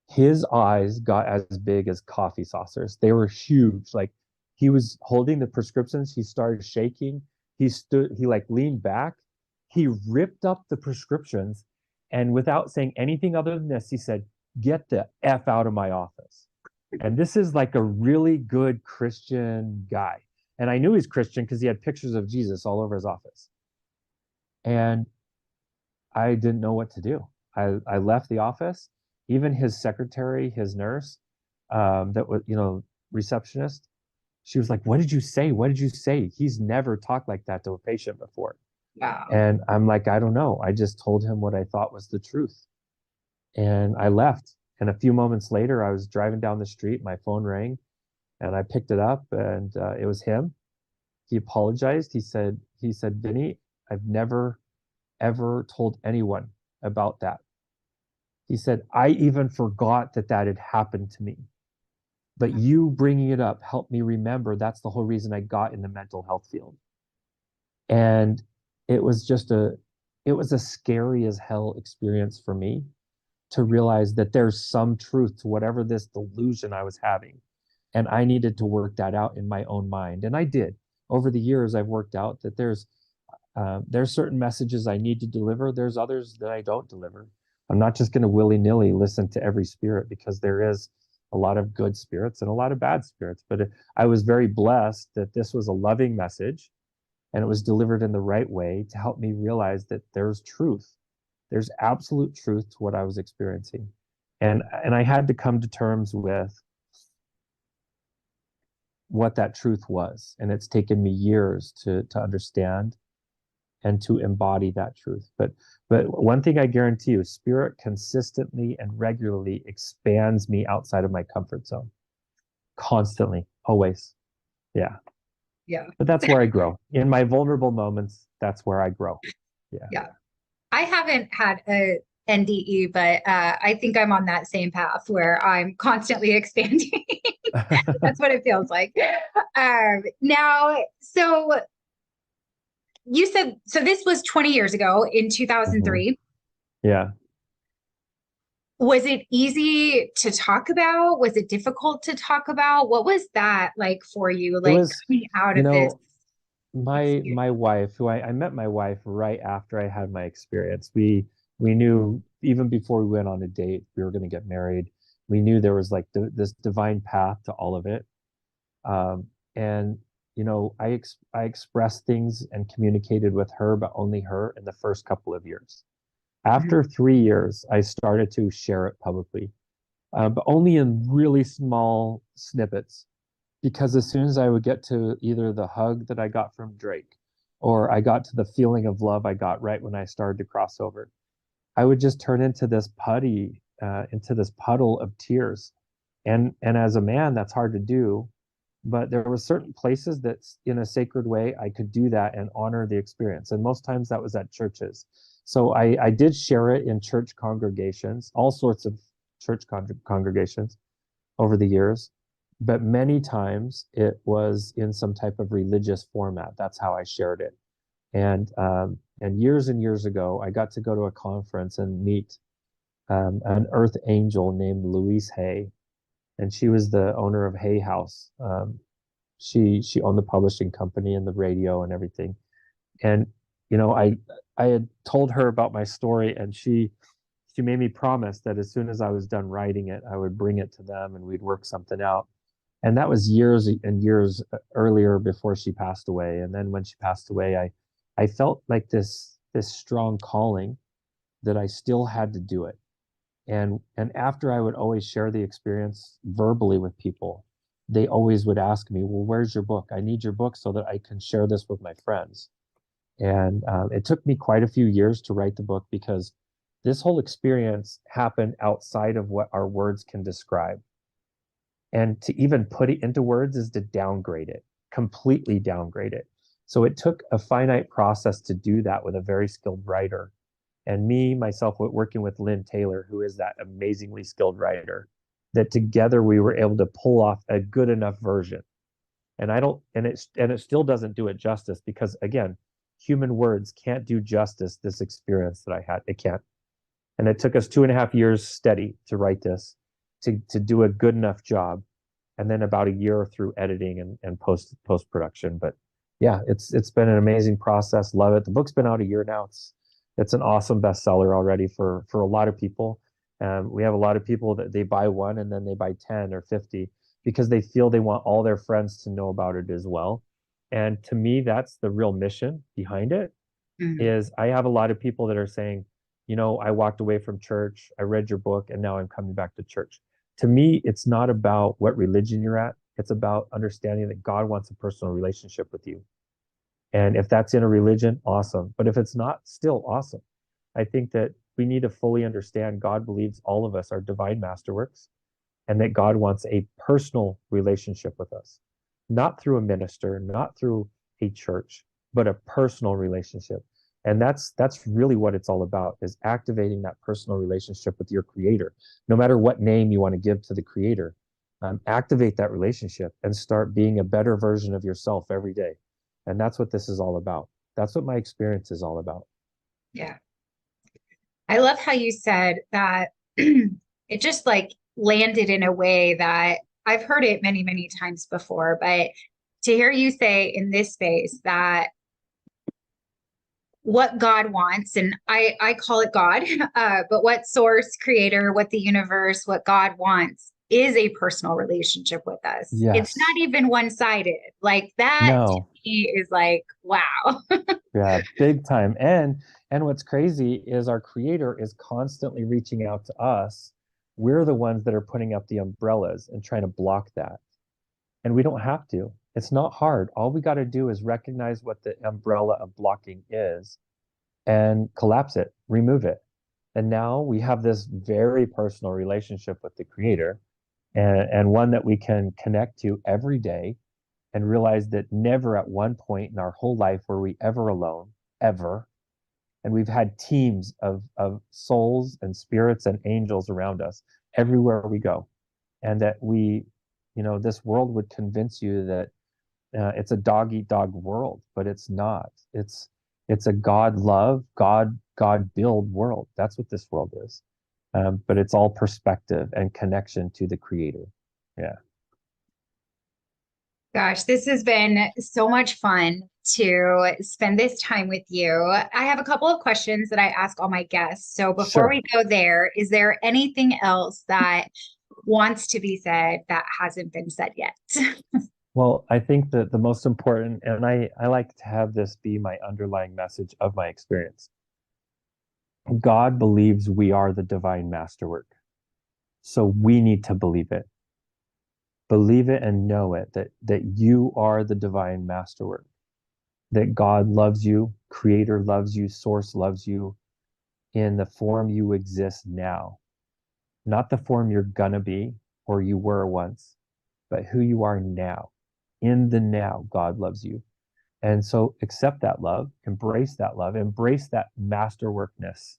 His eyes got as big as coffee saucers. They were huge. Like, he was holding the prescriptions. He started shaking. He like leaned back. He ripped up the prescriptions. And without saying anything other than this, he said, get the F out of my office. And this is like a really good Christian guy. And I knew he's Christian because he had pictures of Jesus all over his office. And I didn't know what to do. I left the office. Even his secretary, his nurse, that was, receptionist, she was like, what did you say? What did you say? He's never talked like that to a patient before. Wow. And I'm like, I don't know. I just told him what I thought was the truth. And I left. And a few moments later, I was driving down the street. My phone rang and I picked it up and it was him. He apologized. He said, Vinney, I've never, ever told anyone about that. He said, I even forgot that had happened to me. But you bringing it up helped me remember that's the whole reason I got in the mental health field. And it was it was a scary as hell experience for me to realize that there's some truth to whatever this delusion I was having. And I needed to work that out in my own mind. And I did. Over the years, I've worked out that there's certain messages I need to deliver. There's others that I don't deliver. I'm not just going to willy-nilly listen to every spirit, because there is a lot of good spirits and a lot of bad spirits. But I was very blessed that this was a loving message and it was delivered in the right way to help me realize that there's truth. There's absolute truth to what I was experiencing. And I had to come to terms with what that truth was. And it's taken me years to understand and to embody that truth. But one thing I guarantee you, spirit consistently and regularly expands me outside of my comfort zone. constantly, always. Yeah. Yeah. But that's where I grow. In my vulnerable moments, that's where I grow. Yeah. Yeah. I haven't had a NDE, but I think I'm on that same path where I'm constantly expanding. That's what it feels like. Now, so you said, so this was 20 years ago in Mhm. 2003. Yeah. Was it easy to talk about? Was it difficult to talk about? What was that like for you, It like was, coming out you of this know, my experience? my wife, who I met my wife right after I had my experience. We knew even before we went on a date, we were going to get married. We knew there was like this divine path to all of it. And I expressed things and communicated with her, but only her in the first couple of years. Mhm. After 3 years, I started to share it publicly, but only in really small snippets. Because as soon as I would get to either the hug that I got from Drake, or I got to the feeling of love I got right when I started to cross over, I would just turn into this puddle of tears. And as a man, that's hard to do. But there were certain places that, in a sacred way, I could do that and honor the experience. And most times that was at churches. So I did share it in church congregations, all sorts of congregations over the years. But many times it was in some type of religious format. That's how I shared it. And years ago, I got to go to a conference and meet an earth angel named Louise Hay, and she was the owner of Hay House. She owned the publishing company and the radio and everything. And I had told her about my story, and she made me promise that as soon as I was done writing it, I would bring it to them and we'd work something out. And that was years and years earlier before she passed away. And then when she passed away, I felt like this strong calling that I still had to do it. And after I would always share the experience verbally with people, they always would ask me, well, where's your book? I need your book so that I can share this with my friends. And it took me quite a few years to write the book because this whole experience happened outside of what our words can describe. And to even put it into words is to downgrade it, completely downgrade it. So it took a finite process to do that with a very skilled writer. And myself, working with Lynn Taylor, who is that amazingly skilled writer, that together we were able to pull off a good enough version. And I don't, and it still doesn't do it justice because again, human words can't do justice this experience that I had. It can't. And it took us 2.5 years steady to write this, to do a good enough job, and then about a year through editing and post production. But yeah, it's been an amazing process. Love it. The book's been out a year now. It's an awesome bestseller already for a lot of people. We have a lot of people that they buy one and then they buy 10 or 50 because they feel they want all their friends to know about it as well. And to me, that's the real mission behind it. Mhm. Is I have a lot of people that are saying, I walked away from church, I read your book, and now I'm coming back to church. To me, it's not about what religion you're at. It's about understanding that God wants a personal relationship with you. And if that's in a religion, awesome. But if it's not, still awesome. I think that we need to fully understand God believes all of us are divine masterworks and that God wants a personal relationship with us, not through a minister, not through a church, but a personal relationship. And that's really what it's all about, is activating that personal relationship with your creator. No matter what name you want to give to the creator, activate that relationship and start being a better version of yourself every day. And that's what this is all about. That's what my experience is all about. Yeah. I love how you said that it just like landed in a way that I've heard it many, many times before, but to hear you say in this space that what God wants, and I call it God, but what source, creator, what the universe, what God wants is a personal relationship with us. It's not Yes. even one-sided. Like that to No. me is like, wow. Yeah, big time. And what's crazy is our creator is constantly reaching out to us. We're the ones that are putting up the umbrellas and trying to block that. And we don't have to. It's not hard. All we got to do is recognize what the umbrella of blocking is and collapse it, remove it. And now we have this very personal relationship with the creator. and one that we can connect to every day and realize that never at one point in our whole life were we ever alone, ever. And we've had teams of souls and spirits and angels around us everywhere we go. And that this world would convince you that it's a dog eat dog world, but it's not. It's a God love, God build world. That's what this world is. But it's all perspective and connection to the Creator. Yeah. Gosh, this has been so much fun to spend this time with you. I have a couple of questions that I ask all my guests. So before Sure. we go there, is there anything else that wants to be said that hasn't been said yet? Well, I think that the most important, and I like to have this be my underlying message of my experience. God believes we are the divine masterwork. So we need to believe it. Believe it and know it that you are the divine masterwork. That God loves you, Creator loves you, Source loves you in the form you exist now. Not the form you're gonna be or you were once, but who you are now. In the now, God loves you. And so accept that love, embrace that masterworkness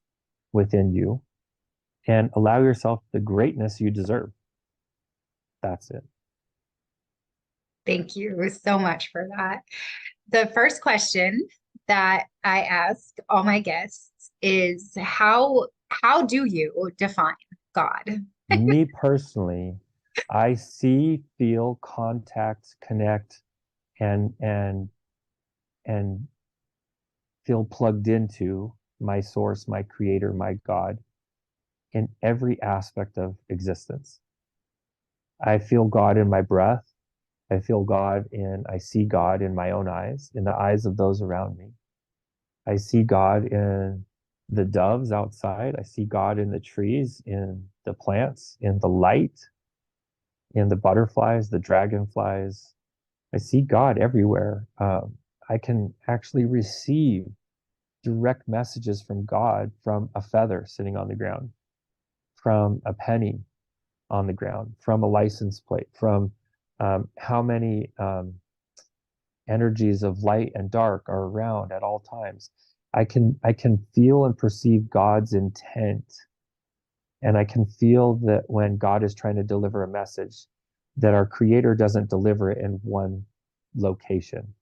within you, and allow yourself the greatness you deserve. That's it. Thank you so much for that. The first question that I ask all my guests is how do you define God? Me personally, I see, feel, contact, connect, and and feel plugged into my source, my creator, my God in every aspect of existence. I feel God in my breath. I see God in my own eyes, in the eyes of those around me. I see God in the doves outside. I see God in the trees, in the plants, in the light, in the butterflies, the dragonflies. I see God everywhere. I can actually receive direct messages from God from a feather sitting on the ground, from a penny on the ground, from a license plate, from how many energies of light and dark are around at all times. I can feel and perceive God's intent, and I can feel that when God is trying to deliver a message, that our Creator doesn't deliver it in one location.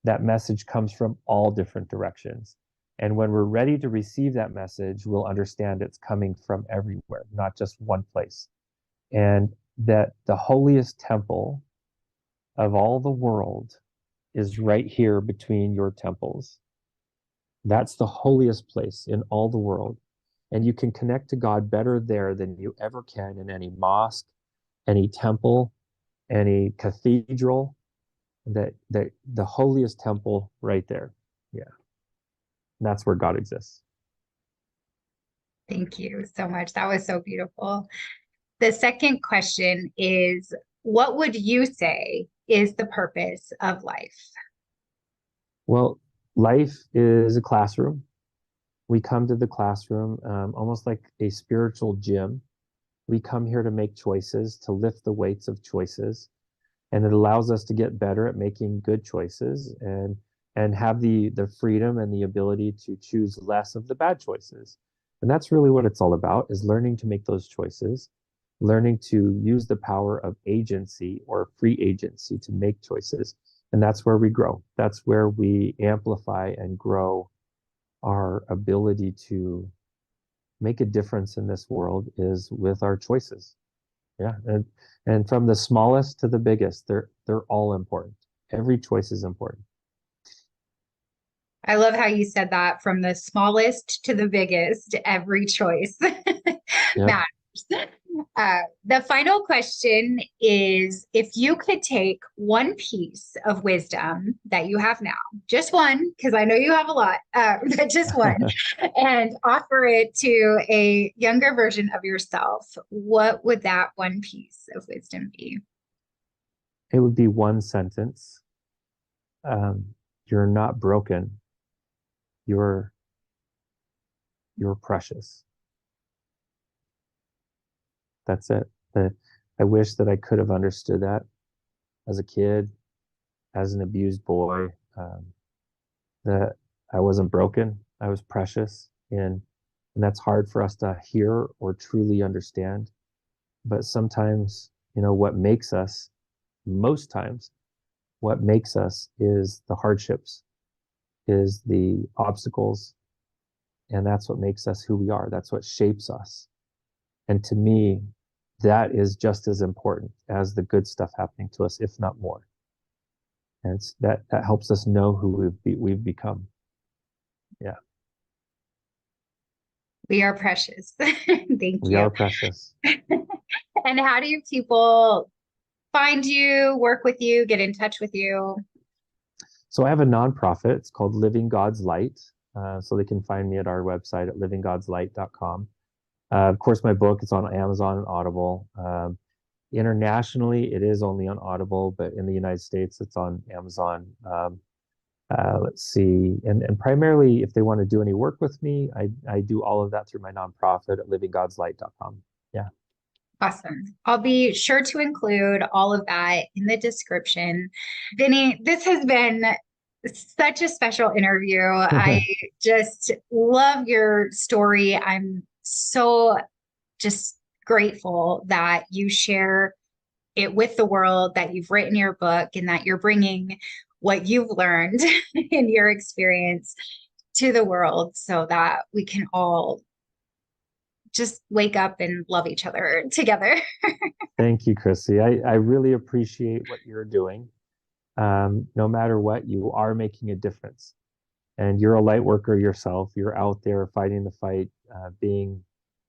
That message comes from all different directions. And when we're ready to receive that message, we'll understand it's coming from everywhere, not just one place. And that the holiest temple of all the world is right here between your temples. That's the holiest place in all the world. And you can connect to God better there than you ever can in any mosque, any temple, any cathedral. That the holiest temple right there. Yeah. And that's where God exists. Thank you so much. That was so beautiful. The second question is, what would you say is the purpose of life? Well, life is a classroom. We come to the classroom almost like a spiritual gym. We come here to make choices, to lift the weights of choices, and it allows us to get better at making good choices and have the freedom and the ability to choose less of the bad choices. And that's really what it's all about, is learning to make those choices, learning to use the power of agency or free agency to make choices. And that's where we grow. That's where we amplify and grow our ability to make a difference in this world, is with our choices. Yeah. And from the smallest to the biggest, they're all important. Every choice is important. I love how you said that, from the smallest to the biggest, every choice Yep. matters. The final question is, if you could take one piece of wisdom that you have now, just one, because I know you have a lot, but just one, and offer it to a younger version of yourself, what would that one piece of wisdom be? It would be one sentence. You're not broken. You're you're precious. That's it. I wish that I could have understood that as a kid, as an abused boy, that I wasn't broken, I was precious. And that's hard for us to hear or truly understand. But sometimes, what makes us, most times, what makes us is the hardships, is the obstacles, and that's what makes us who we are. That's what shapes us. And to me, that is just as important as the good stuff happening to us, if not more. And that helps us know who we've become. Yeah, We are precious. Thank we you. are precious. And how do people find you, work with you, get in touch with you? So I have a nonprofit. It's called Living God's Light. So they can find me at our website at livinggodslight.com. Of course, my book is on Amazon and Audible. Internationally, it is only on Audible, but in the United States, it's on Amazon. Let's see. And primarily, if they want to do any work with me, I do all of that through my nonprofit at livinggodslight.com. Yeah. Awesome. I'll be sure to include all of that in the description. Vinney, this has been such a special interview. I just love your story. I'm so just grateful that you share it with the world, that you've written your book, and that you're bringing what you've learned in your experience to the world so that we can all just wake up and love each other together. Thank you, Chrissy. I really appreciate what you're doing. No matter what, you are making a difference. And you're a light worker yourself. You're out there fighting the fight, being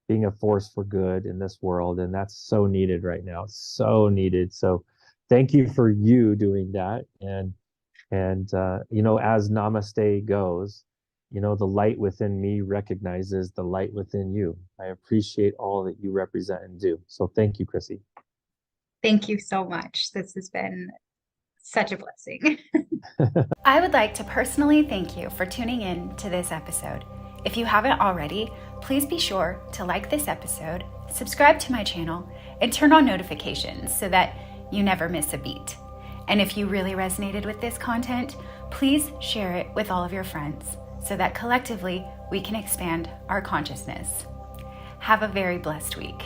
a force for good in this world. And that's so needed right now. So needed. So thank you for you doing that. And as Namaste goes, the light within me recognizes the light within you. I appreciate all that you represent and do. So thank you, Chrissy. Thank you so much. This has been such a blessing. I would like to personally thank you for tuning in to this episode. If you haven't already, please be sure to like this episode, subscribe to my channel, and turn on notifications so that you never miss a beat. And if you really resonated with this content, please share it with all of your friends so that collectively we can expand our consciousness. Have a very blessed week.